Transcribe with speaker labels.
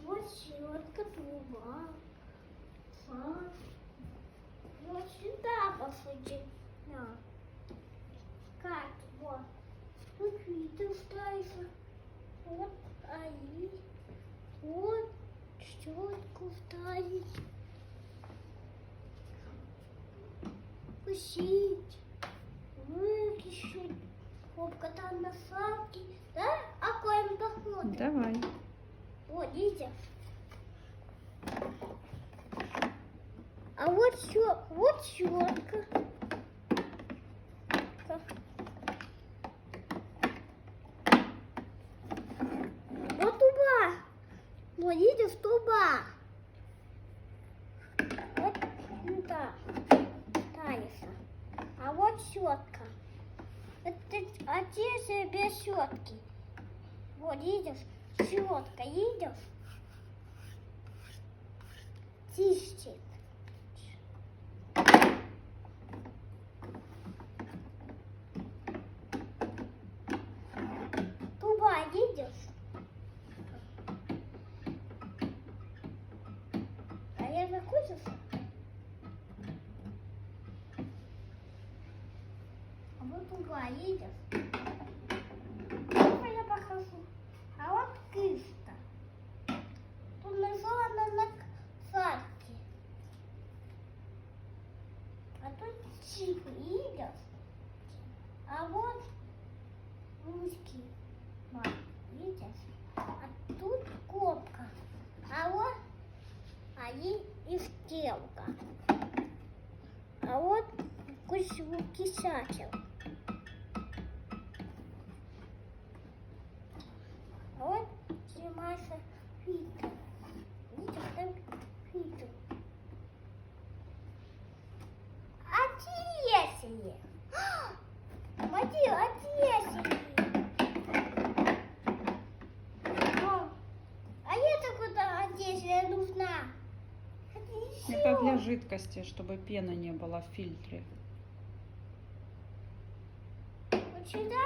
Speaker 1: Вот щетка, труба. Вот сюда посуди. Да. Как? Вот. Тут видно ставится. Вот они. Вот щетку ставить. Пустить. Выкишить. Попка там насадки. Да? А коем посмотрим.
Speaker 2: Давай.
Speaker 1: Вот, видите? А вот щетка. Вот труба. Вот видишь, труба. Вот сюда ставится. А вот щетка. А те без щетки. Вот видишь, щетка, видишь? Чистит. Труба, видишь? А я закончился? А вот труба, видишь? Сейчас я покажу. А вот крышка. Тут нарисовано на садке. А тут чип, видишь? А вот ручки. Вот, видишь? А тут кнопка. А вот они и стрелка. А вот выписатель. А вот снимается фильтр. Видишь, там фильтр. Интереснее. Смотри, интереснее. А это куда одежда нужна?
Speaker 2: Это для жидкости, чтобы пены не было в фильтре.
Speaker 1: Вот сюда